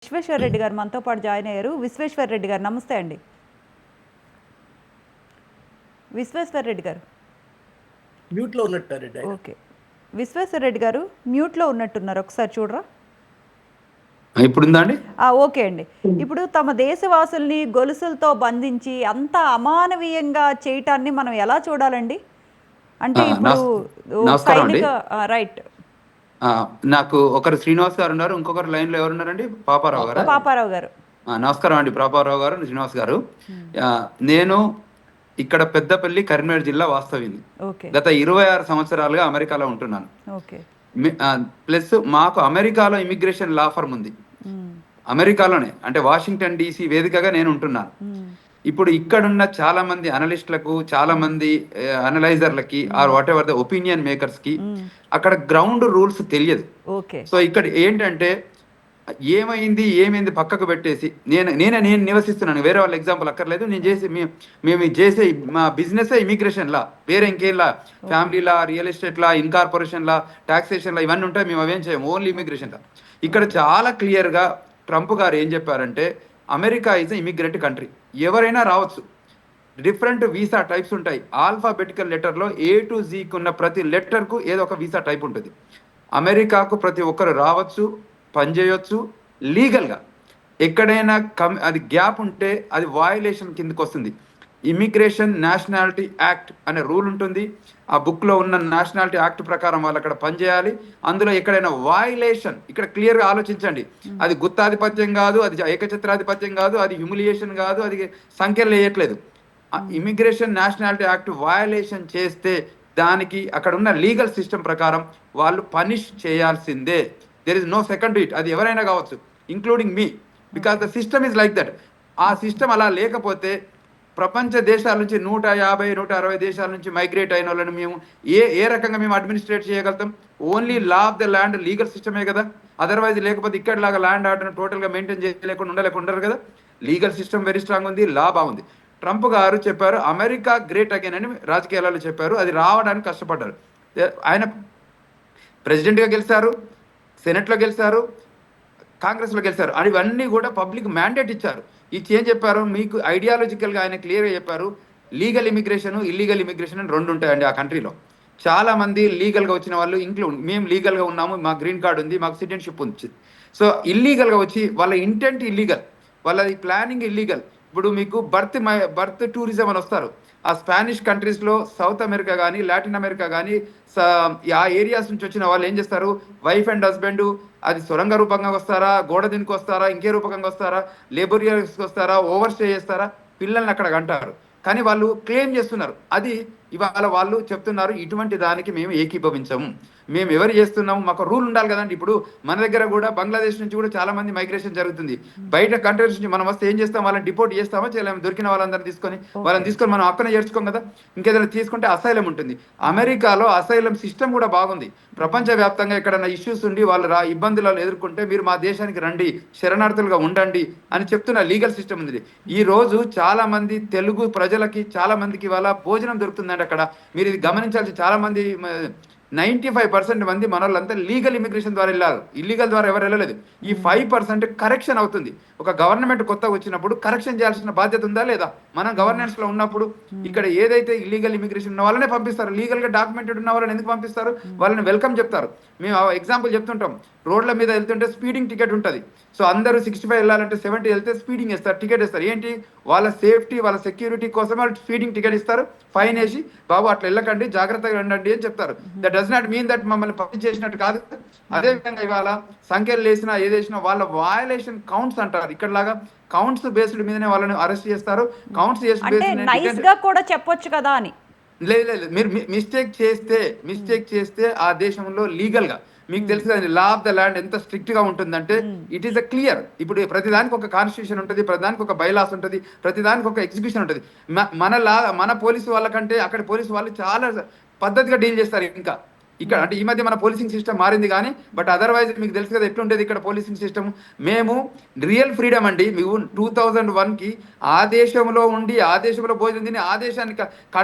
విశ్వేశ్వర్ రెడ్డి గారు మనతో పాటు జాయిన్ అయ్యారు. విశ్వేశ్వర్ రెడ్డి గారు నమస్తే అండి. విశ్వేశ్వర్ రెడ్డి గారు మ్యూట్లో ఉన్నట్టారెడ్డి ఆయన. ఓకే. విశ్వేశ్వర్ రెడ్డి గారు మ్యూట్లో ఉన్నట్టున్నారు, ఒకసారి చూడరా. ఇప్పుడు ఉందా అండి? ఓకే అండి. ఇప్పుడు తమ దేశవాసుల్ని గొలుసులతో బంధించి అంత అమానవీయంగా చేయటాన్ని మనం ఎలా చూడాలండి? అంటే ఇప్పుడు నమస్కారం అండి. రైట్. నాకు ఒకరు శ్రీనివాస్ గారు ఉన్నారు, ఇంకొకరు లైన్ లో ఎవరున్నారండి? పాపారావు గారు. పాపారావు గారు. నమస్కారం అండి, పాపారావు గారు, శ్రీనివాస్ గారు. నేను ఇక్కడ పెద్దపల్లి, కరీంనగర్ జిల్లా వాస్తవ్యుని. గత 26 సంవత్సరాలుగా అమెరికాలో ఉంటున్నాను. ప్లస్ మాకు అమెరికాలో ఇమిగ్రేషన్ లా ఫర్మ్ ఉంది. అమెరికాలోనే, అంటే వాషింగ్టన్ DC వేదికగా నేను ఉంటున్నాను. ఇప్పుడు ఇక్కడున్న చాలా మంది అనలిస్టులకు, చాలా మంది అనలైజర్లకి, or whatever the opinion makers కి అక్కడ గ్రౌండ్ రూల్స్ తెలియదు. సో ఇక్కడ ఏంటంటే ఏమైంది పక్కకు పెట్టేసి నేను నివసిస్తున్నాను, వేరే వాళ్ళ ఎగ్జాంపుల్ అక్కర్లేదు. మేము చేసే మా బిజినెస్ ఇమిగ్రేషన్ లా, వేరే ఇంకేం లా, ఫ్యామిలీ లా, రియల్ ఎస్టేట్ లా, ఇన్కార్పొరేషన్ లా, టాక్సేషన్ లా, ఇవన్నీ ఉంటాయి. మేము అవేం చేయం, ఓన్లీ ఇమిగ్రేషన్ లా. ఇక్కడ చాలా క్లియర్ గా ట్రంప్ గారు ఏం చెప్పారంటే, అమెరికా ఈజ్ ఇమిగ్రెంట్ కంట్రీ, ఎవరైనా రావచ్చు. డిఫరెంట్ వీసా టైప్స్ ఉంటాయి. ఆల్ఫాబెటికల్ లెటర్లో A to Z ఉన్న ప్రతి లెటర్కు ఏదో ఒక వీసా టైప్ ఉంటుంది. అమెరికాకు ప్రతి ఒక్కరు రావచ్చు, పనిచేయవచ్చు లీగల్గా. ఎక్కడైనా అది గ్యాప్ ఉంటే అది వయలేషన్ కిందకు వస్తుంది. ఇమిగ్రేషన్ నేషనాలిటీ యాక్ట్ అనే రూల్ ఉంటుంది. ఆ బుక్లో ఉన్న నేషనాలిటీ యాక్ట్ ప్రకారం వాళ్ళు అక్కడ పనిచేయాలి. అందులో ఎక్కడైనా వయలేషన్, ఇక్కడ క్లియర్గా ఆలోచించండి, అది గుత్తాధిపత్యం కాదు, అది ఏకఛత్రాధిపత్యం కాదు, అది హ్యూమిలియేషన్ కాదు, అది సంఖ్యలు వేయట్లేదు. ఇమిగ్రేషన్ నేషనాలిటీ యాక్ట్ వయలేషన్ చేస్తే దానికి అక్కడ ఉన్న లీగల్ సిస్టమ్ ప్రకారం వాళ్ళు పనిష్ చేయాల్సిందే. There is no second to it. అది ఎవరైనా కావచ్చు, including me, because the system is like that. ఆ సిస్టమ్ అలా లేకపోతే ప్రపంచ దేశాల నుంచి 150-160 దేశాల నుంచి మైగ్రేట్ అయిన వాళ్ళని మేము ఏ రకంగా మేము అడ్మినిస్ట్రేట్ చేయగలుగుతాం? Only law of the land, legal సిస్టమే కదా. అదర్వైజ్ లేకపోతే ఇక్కడలాగా ల్యాండ్ ఆర్డర్ టోటల్గా మెయింటైన్ చేయలేకుండా ఉండరు కదా. లీగల్ సిస్టమ్ వెరీ స్ట్రాంగ్ ఉంది, లా బాగుంది. ట్రంప్ గారు చెప్పారు అమెరికా గ్రేట్ అగైన్ అని, రాజకీయాలలో చెప్పారు. అది రావడానికి కష్టపడ్డారు. ఆయన ప్రెసిడెంట్గా గెలిచారు, సెనెట్లో గెలిచారు, కాంగ్రెస్లో గెలిచారు. అని ఇవన్నీ కూడా పబ్లిక్ మ్యాండేట్ ఇచ్చారు. ఇచ్చి ఏం చెప్పారు, మీకు ఐడియాలజికల్గా ఆయన క్లియర్గా చెప్పారు, లీగల్ ఇమిగ్రేషన్, ఇల్లీగల్ ఇమిగ్రేషన్ అని 2 ఉంటాయండి ఆ కంట్రీలో. చాలా మంది లీగల్గా వచ్చిన వాళ్ళు, మేము లీగల్గా ఉన్నాము, మా గ్రీన్ కార్డు ఉంది, మాకు సిటిజన్షిప్ ఉంది. సో ఇల్లీగల్గా వచ్చి వాళ్ళ ఇంటెంట్ ఇల్లీగల్, వాళ్ళ ప్లానింగ్ ఇల్లీగల్. ఇప్పుడు మీకు బర్త్ టూరిజం అని వస్తారు. ఆ స్పానిష్ కంట్రీస్లో, సౌత్ అమెరికా కానీ, లాటిన్ అమెరికా కానీ, ఆ ఏరియాస్ నుంచి వచ్చిన వాళ్ళు ఏం చేస్తారు, వైఫ్ అండ్ హస్బెండ్, అది సొరంగ రూపంగా వస్తారా, గోడ దినికి వస్తారా, ఇంకే రూపంగా వస్తారా, లేబరియర్స్కి వస్తారా, ఓవర్ స్టే చేస్తారా, పిల్లల్ని అక్కడ అంటారు. కానీ వాళ్ళు క్లెయిమ్ చేస్తున్నారు. అది ఇవాళ వాళ్ళు చెప్తున్నారు, ఇటువంటి దానికి మేము ఏకీభవించము, మేము ఎవరు చేస్తున్నాము, మాకు రూల్ ఉండాలి కదండి. ఇప్పుడు మన దగ్గర కూడా బంగ్లాదేశ్ నుంచి కూడా చాలా మంది మైగ్రేషన్ జరుగుతుంది. బయట కంట్రీస్ నుంచి మనం వస్తే ఏం చేస్తాం, వాళ్ళని డిపోర్ట్ చేస్తామా చేయలేము? దొరికిన వాళ్ళందరినీ తీసుకొని మనం అక్కనే చేర్చుకోం కదా. ఇంకేదైనా తీసుకుంటే అసైలం ఉంటుంది. అమెరికాలో అసైలం సిస్టమ్ కూడా బాగుంది. ప్రపంచవ్యాప్తంగా ఎక్కడైనా ఇష్యూస్ ఉండి వాళ్ళు ఇబ్బందులను ఎదుర్కొంటే మీరు మా దేశానికి రండి, శరణార్థులుగా ఉండండి అని చెప్తున్న లీగల్ సిస్టమ్ ఉంది. ఈ రోజు చాలా మంది తెలుగు ప్రజలకి, చాలా మందికి ఇవాళ భోజనం దొరుకుతుందండి అక్కడ. మీరు ఇది గమనించాల్సి, చాలా మంది 95% మంది మన వాళ్ళంతా లీగల్ ఇమిగ్రేషన్ ద్వారా వెళ్ళారు, ఇల్లీగల్ ద్వారా ఎవరు వెళ్ళలేదు. ఈ 5% కరెక్షన్ అవుతుంది. ఒక గవర్నమెంట్ కొత్తగా వచ్చినప్పుడు కరెక్షన్ చేయాల్సిన బాధ్యత ఉందా లేదా? మనం గవర్నెన్స్ లో ఉన్నప్పుడు ఇక్కడ ఏదైతే ఇల్లీగల్ ఇమిగ్రేషన్ ఉన్న వాళ్ళనే పంపిస్తారు, లీగల్ గా డాక్యుమెంటెడ్ ఉన్న వాళ్ళని ఎందుకు పంపిస్తారు? వాళ్ళని వెల్కమ్ చెప్తారు. మేము ఎగ్జాంపుల్ చెప్తుంటాం, రోడ్ల మీద వెళ్తుంటే స్పీడింగ్ టికెట్ ఉంటుంది. సో అందరూ 65 వెళ్ళాలంటే 70 వెళ్తే స్పీడింగ్ ఇస్తారు, టికెట్ ఇస్తారు. ఏంటి, వాళ్ళ సేఫ్టీ, వాళ్ళ సెక్యూరిటీ కోసం వాళ్ళు స్పీడింగ్ టికెట్ ఇస్తారు, ఫైన్ వేసి బాబు అట్లా వెళ్ళకండి, జాగ్రత్తగా ఉండండి అని చెప్తారు. That does not mean that మమ్మల్ని పబ్లిష్ చేసినట్టు కాదు. అదే విధంగా ఇవాళ సంఖ్యలు వేసినా ఏదేసినా వాళ్ళ వయలేషన్ కౌంట్స్ అంటారు. ఇక్కడ లాగా కౌంట్స్ బేస్డ్ మీదనే వాళ్ళని అరెస్ట్ చేస్తారు. కౌంట్స్ కూడా చెప్పొచ్చు కదా అని. లేదు, మీరు మిస్టేక్ చేస్తే ఆ దేశంలో లీగల్ గా మీకు తెలుసు కదా, లా ఆఫ్ ద ల్యాండ్ ఎంత స్ట్రిక్ట్ గా ఉంటుందంటే ఇట్ ఈస్ అ క్లియర్. ఇప్పుడు ప్రతిదానికి ఒక కాన్స్టిట్యూషన్ ఉంటుంది, ప్రతిదానికి ఒక బైలాస్ ఉంటుంది, ప్రతిదానికి ఒక ఎగ్జిక్యూషన్ ఉంటుంది. మన పోలీసు వాళ్ళకంటే అక్కడ పోలీసు వాళ్ళు చాలా పద్ధతిగా డీల్ చేస్తారు. ఇంకా ఇక్కడ అంటే ఈ మధ్య మన పోలీసింగ్ సిస్టమ్ మారింది కానీ బట్ అదర్వైజ్ మీకు తెలుసు కదా ఎట్లుండేది ఇక్కడ పోలీసింగ్ సిస్టమ్. మేము రియల్ ఫ్రీడమ్ అండి. మీకు 2001కి ఆ దేశంలో ఉండి ఆ దేశంలో భోజనం తిని ఆ దేశానికి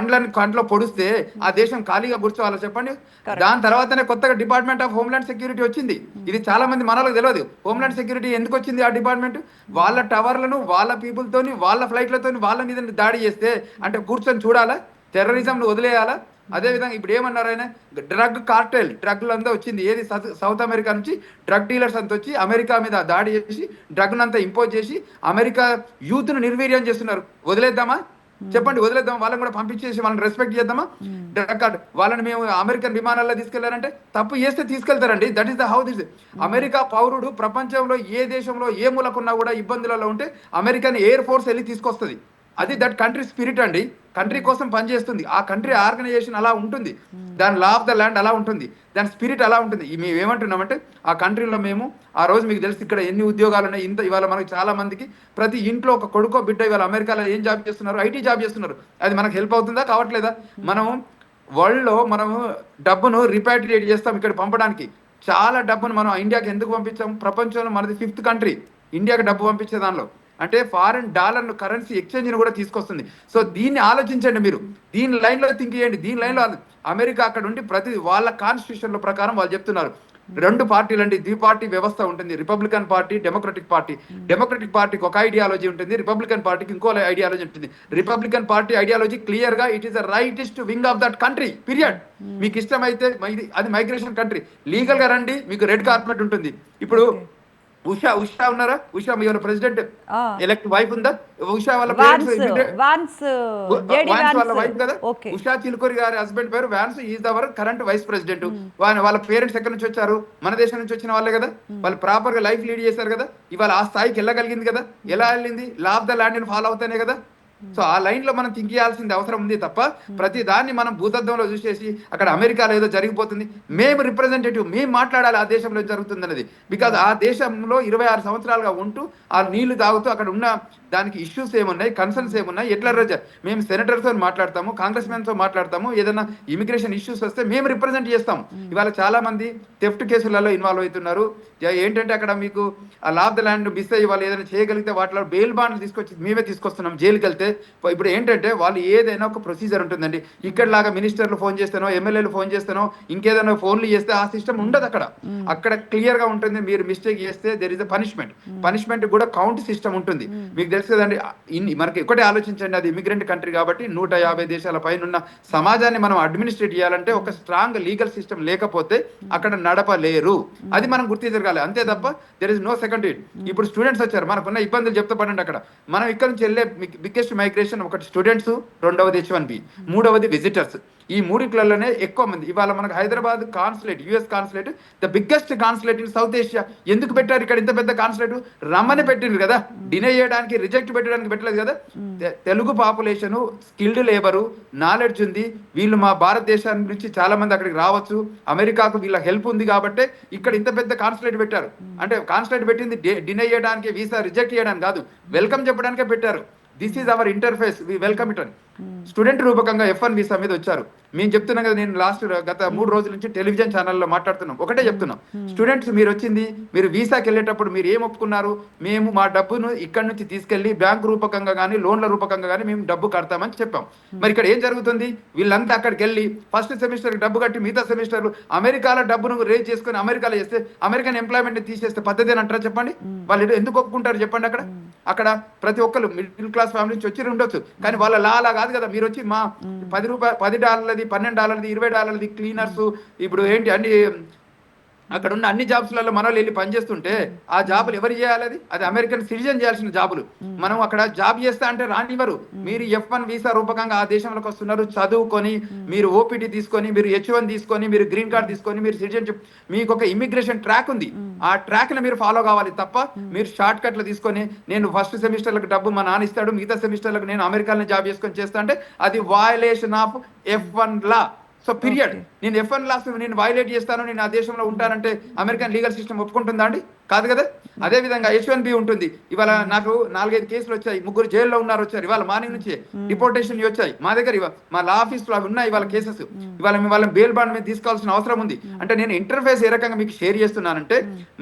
కంట్లో పొడిస్తే ఆ దేశం ఖాళీగా కూర్చోవాలో చెప్పండి. దాని తర్వాతనే కొత్తగా డిపార్ట్మెంట్ ఆఫ్ హోమ్లాండ్ సెక్యూరిటీ వచ్చింది. ఇది చాలా మంది మనలకు తెలియదు. హోమ్లాండ్ సెక్యూరిటీ ఎందుకు వచ్చింది ఆ డిపార్ట్మెంట్? వాళ్ళ టవర్లను వాళ్ళ పీపుల్ తోని వాళ్ళ ఫ్లైట్లతోని వాళ్ళ మీద దాడి చేస్తే అంటే కూర్చొని చూడాలా? టెర్రరిజం వదిలేయాలా? అదే విధంగా ఇప్పుడు ఏమన్నారు ఆయన, డ్రగ్ కార్టెల్, డ్రగ్లు అంతా వచ్చింది ఏది సౌత్ అమెరికా నుంచి డ్రగ్ డీలర్స్ అంతా వచ్చి అమెరికా మీద దాడి చేసి డ్రగ్ను అంతా ఇంపోజ్ చేసి అమెరికా యూత్ను నిర్వీర్యం చేస్తున్నారు. వదిలేద్దామా చెప్పండి? వదిలేద్దాం? వాళ్ళని కూడా పంపించేసి వాళ్ళని రెస్పెక్ట్ చేద్దామా? డ్రగ్ కార్డ్ వాళ్ళని మేము అమెరికన్ విమానాల్లో తీసుకెళ్లారంటే తప్పు చేస్తే తీసుకెళ్తారండి. That is the how this. America పౌరుడు ప్రపంచంలో ఏ దేశంలో ఏ మూలకున్నా కూడా ఇబ్బందులలో ఉంటే అమెరికన్ ఎయిర్ ఫోర్స్ వెళ్ళి తీసుకొస్తుంది. అది దట్ కంట్రీ స్పిరిట్ అండి. కంట్రీ కోసం పనిచేస్తుంది. ఆ కంట్రీ ఆర్గనైజేషన్ అలా ఉంటుంది. దాని లా ఆఫ్ ద ల్యాండ్ అలా ఉంటుంది. దాని స్పిరిట్ అలా ఉంటుంది. మేము ఏమంటున్నామంటే ఆ కంట్రీలో మేము ఆ రోజు మీకు తెలుసు ఇక్కడ ఎన్ని ఉద్యోగాలు ఉన్నాయి. ఇవాళ మనకి చాలా మందికి ప్రతి ఇంట్లో ఒక కొడుకో బిడ్డ ఇవాళ అమెరికాలో ఏం జాబ్ చేస్తున్నారు? ఐటీ జాబ్ చేస్తున్నారు. అది మనకు హెల్ప్ అవుతుందా? కావట్లేదా? మనం వరల్డ్లో మనము డబ్బును రిపాట్రియేట్ చేస్తాం ఇక్కడ పంపడానికి. చాలా డబ్బును మనం ఇండియాకి ఎందుకు పంపించాం? ప్రపంచంలో మనది 5th కంట్రీ ఇండియాకి డబ్బు పంపించే దానిలో. అంటే ఫారెన్ డాలర్ను కరెన్సీ ఎక్స్చేంజ్ని కూడా తీసుకొస్తుంది. సో దీన్ని ఆలోచించండి మీరు. దీని లైన్లో థింక్ చేయండి. దీని లైన్లో అమెరికా అక్కడ ఉండి ప్రతి వాళ్ళ కాన్స్టిట్యూషన్ల ప్రకారం వాళ్ళు చెప్తున్నారు 2 పార్టీలు అండి. ద్విపార్టీ వ్యవస్థ ఉంటుంది. Republican party, democratic party. Democratic పార్టీకి ఒక ఐడియాలజీ ఉంటుంది, రిపబ్లికన్ పార్టీకి ఇంకో ఐడియాలజీ ఉంటుంది. రిపబ్లికన్ పార్టీ ఐడియాలజీ క్లియర్ గా it is the రైటెస్ట్ wing of that country period. మీకు ఇష్టమైతే అది మైగ్రేషన్ కంట్రీ. లీగల్ గా రండి, మీకు రెడ్ కార్పెట్ ఉంటుంది. ఇప్పుడు ఉషా ఉన్నారా? ఉషా మీ ప్రెసిడెంట్ ఎలక్ట్ వైఫ్ ఉందా? ఉషా వాళ్ళ వైఫ్ కదా. ఉషా చిలుకూరి గారి హస్బెండ్ పేరు Vance. Is our current vice president. వాళ్ళ పేరెంట్స్ ఎక్కడి నుంచి వచ్చారు? మన దేశం నుంచి వచ్చిన వాళ్ళే కదా. వాళ్ళు ప్రాపర్ గా లైఫ్ లీడ్ చేశారు కదా. ఇవాళ ఆ స్థాయికి వెళ్ళగలిగింది కదా. ఎలా వెళ్ళింది? Law of the land follow అవుతానే కదా. సో ఆ లైన్ లో మనం థింక్ చేయాల్సింది అవసరం ఉంది తప్ప ప్రతి దాన్ని మనం భూతత్వంలో చూసేసి అక్కడ అమెరికాలో ఏదో జరిగిపోతుంది. మేము రిప్రజెంటేటివ్, మేము మాట్లాడాలి ఆ దేశంలో జరుగుతుంది అనేది. బికాజ్ ఆ దేశంలో 26 సంవత్సరాలుగా ఉంటూ ఆ నీళ్లు తాగుతూ అక్కడ ఉన్న దానికి ఇష్యూస్ ఏమున్నాయి, కన్సర్న్స్ ఏమున్నాయి, ఎట్లా మేము సెనేటర్స్తో మాట్లాడతాము, కాంగ్రెస్ మెన్తో మాట్లాడతాము. ఏదైనా ఇమిగ్రేషన్ ఇష్యూస్ వస్తే మేము రిప్రజెంట్ చేస్తాము. ఇవాళ చాలా మంది థెఫ్ట్ కేసులలో ఇన్వాల్వ్ అవుతున్నారు. ఏంటంటే అక్కడ మీకు ఆ లా ఆఫ్ ద ల్యాండ్ మిస్ అయ్యి వాళ్ళు ఏదైనా చేయగలిగితే వాటిలో బెయిల్ బాండ్లు తీసుకొచ్చి మేమే తీసుకొస్తున్నాం జైలుకి వెళ్తే. ఇప్పుడు ఏంటంటే వాళ్ళు ఏదైనా ఒక ప్రొసీజర్ ఉంటుందండి. ఇక్కడ లాగా మినిస్టర్లు ఫోన్ చేస్తానో, ఎమ్మెల్యేలు ఫోన్ చేస్తానో, ఇంకేదైనా ఫోన్లు చేస్తే ఆ సిస్టమ్ ఉండదు అక్కడ. అక్కడ క్లియర్ గా ఉంటుంది. మీరు మిస్టేక్ చేస్తే దెర్ ఇస్ అ పనిష్మెంట్ కూడా కౌంట్ సిస్టమ్ ఉంటుంది. మీకు తెలుసు కదండి. మనకి ఒకటే ఆలోచించండి, అది ఇమిగ్రెంట్ కంట్రీ కాబట్టి 150 దేశాల పైన ఉన్న సమాజాన్ని మనం అడ్మినిస్ట్రేట్ చేయాలంటే ఒక స్ట్రాంగ్ లీగల్ సిస్టమ్ లేకపోతే అక్కడ నడపలేరు. అది మనం గుర్తించగలి. అంతే తప్ప there is no second it. ఇప్పుడు స్టూడెంట్స్ వచ్చారు, మనకున్న ఇబ్బందులు చెప్తా పడండి. అక్కడ మనం ఇక్కడ నుంచి వెళ్ళే బిగ్గెస్ట్ మైగ్రేషన్ ఒకటి స్టూడెంట్స్, రెండవది H1B, మూడవది విజిటర్స్. ఈ మూడిట్లలోనే ఎక్కువ మంది. ఇవాళ మనకు Hyderabad consulate, US consulate, the biggest consulate in south Asia. ఎందుకు పెట్టారు ఇక్కడ ఇంత పెద్ద కాన్సులేట్? రమ్మని పెట్టిండ్రు కదా, డినై చేయడానికి, రిజెక్ట్ పెట్టడానికి పెట్టలేదు కదా. Telugu population, skilled labour, knowledge ఉంది. వీళ్ళు మా భారతదేశం నుంచి చాలా మంది అక్కడికి రావచ్చు. అమెరికాకు వీళ్ళ హెల్ప్ ఉంది కాబట్టి ఇక్కడ ఇంత పెద్ద కాన్సులేట్ పెట్టారు. అంటే కాన్సులేట్ పెట్టింది డినై చేయడానికి, వీసా రిజెక్ట్ చేయడానికి కాదు, వెల్కమ్ చెప్పడానికే పెట్టారు. This is our interface, we welcome it అని. స్టూడెంట్ రూపకంగా F1 వీసా మీద వచ్చారు. మేము చెప్తున్నాం కదా, నేను గత 3 రోజుల నుంచి టెలివిజన్ ఛానల్లో మాట్లాడుతున్నాం. ఒకటే చెప్తున్నాం, స్టూడెంట్స్ మీరు వచ్చింది, మీరు వీసాకి వెళ్ళేటప్పుడు మీరు ఏం ఒప్పుకున్నారు? మేము మా డబ్బును ఇక్కడ నుంచి తీసుకెళ్లి బ్యాంక్ రూపకంగా కానీ లోన్ల రూపకంగా కానీ మేము డబ్బు కడతామని చెప్పాం. మరి ఇక్కడ ఏం జరుగుతుంది? వీళ్ళంతా అక్కడికి వెళ్ళి ఫస్ట్ సెమిస్టర్ డబ్బు కట్టి మిగతా సెమిస్టర్లు అమెరికాలో డబ్బును రేజ్ చేసుకుని అమెరికాలో చేస్తే అమెరికన్ ఎంప్లాయ్మెంట్ తీసేస్తే పద్ధతి అని అంటారా చెప్పండి? వాళ్ళు ఎందుకు ఒప్పుకుంటారు చెప్పండి? అక్కడ ప్రతి ఒక్కరు మిడిల్ క్లాస్ ఫ్యామిలీ నుంచి వచ్చి ఉండొచ్చు, కానీ వాళ్ళ లాలా కాదు కదా. మీరు వచ్చి మా $10, $12, $20 క్లీనర్స్, ఇప్పుడు ఏంటి అన్ని అక్కడ ఉన్న అన్ని జాబ్స్లలో మన వాళ్ళు వెళ్ళి పనిచేస్తుంటే ఆ జాబులు ఎవరు చేయాలి? అది అమెరికన్ సిటిజన్ చేయాల్సిన జాబులు. మనం అక్కడ జాబ్ చేస్తా అంటే రానివ్వరు. మీరు F1 వీసా రూపకంగా ఆ దేశంలోకి వస్తున్నారు, చదువుకొని మీరు ఓపీటీ తీసుకొని, మీరు H1 తీసుకొని, మీరు గ్రీన్ కార్డ్ తీసుకొని, మీరు సిటిజన్షిప్, మీకు ఒక ఇమిగ్రేషన్ ట్రాక్ ఉంది. ఆ ట్రాక్ ని మీరు ఫాలో కావాలి తప్ప మీరు షార్ట్ కట్లు తీసుకొని నేను ఫస్ట్ సెమిస్టర్లకు డబ్బు మా నాన్న ఇస్తాడు, మిగతా సెమిస్టర్లకు నేను అమెరికాలో జాబ్ చేసుకొని చేస్తా అంటే అది violation of F1 law. So period. నేను F1 లాస్ నేను వైలేట్ చేస్తాను, నేను ఆ దేశంలో ఉంటానంటే అమెరికన్ లీగల్ సిస్టమ్ ఒప్పుకుంటుందా అండి? కాదు కదా. అదే విధంగా H1B ఉంటుంది. ఇవాళ నాకు 4-5 కేసులు వచ్చాయి, 3 జైల్లో ఉన్నారు, వచ్చారు ఇవాళ మార్నింగ్ నుంచి డిపోర్టేషన్ వచ్చాయి మా దగ్గర. మా లా ఆఫీస్ లో ఉన్నాయి ఇవాళ కేసెస్. ఇవాళ మేము వాళ్ళని బెయిల్ బాండ్ మీద తీసుకోవాల్సిన అవసరం ఉంది. అంటే నేను ఇంటర్ఫేస్ ఏ రకంగా మీకు షేర్ చేస్తున్నానంటే,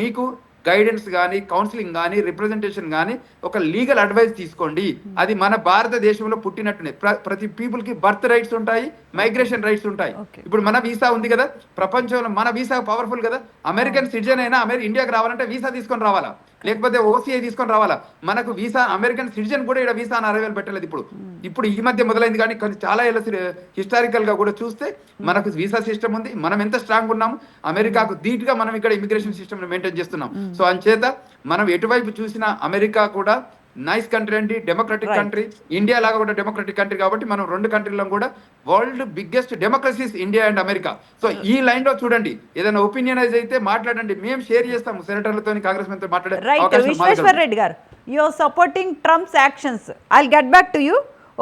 మీకు గైడెన్స్ కానీ, కౌన్సిలింగ్ కానీ, రిప్రజెంటేషన్ కానీ, ఒక లీగల్ అడ్వైస్ తీసుకోండి. అది మన భారతదేశంలో పుట్టినట్టునే ప్రతి పీపుల్ కి బర్త్ రైట్స్ ఉంటాయి, మైగ్రేషన్ రైట్స్ ఉంటాయి. ఇప్పుడు మన వీసా ఉంది కదా, ప్రపంచంలో మన వీసా పవర్ఫుల్ కదా. అమెరికన్ సిటిజన్ అయినా ఇండియాకి రావాలంటే వీసా తీసుకొని రావాలా, లేకపోతే OCI తీసుకొని రావాలా. మనకు వీసా అమెరికన్ సిటిజన్ కూడా ఇక్కడ వీసా 60,000 పెట్టలేదు. ఇప్పుడు ఈ మధ్య మొదలైంది, కానీ చాలా ఏళ్ళ హిస్టారికల్ గా కూడా చూస్తే మనకు వీసా సిస్టమ్ ఉంది. మనం ఎంత స్ట్రాంగ్ ఉన్నాము, అమెరికాకు ధీటుగా మనం ఇక్కడ ఇమిగ్రేషన్ సిస్టమ్ మెయింటైన్ చేస్తున్నాం. సో అంచేత మనం ఎటువైపు చూసినా అమెరికా కూడా నైస్ కంట్రీ అండి, డెమోక్రటిక్ కంట్రీ. ఇండియా లాగా కూడా డెమోక్రటిక్ కంట్రీ. కాబట్టి మనం 2 కంట్రీలో కూడా world biggest democracies India and America. So ఈ లైన్ లో చూడండి, ఏదైనా ఒపీనియనైజ్ అయితే మాట్లాడండి, మేము షేర్ చేస్తాము సెనేటర్లతో, కాంగ్రెస్ మెన్తో మాట్లాడే right. Vishweshwar Reddy garu, you are supporting Trump's actions. I will get back to you.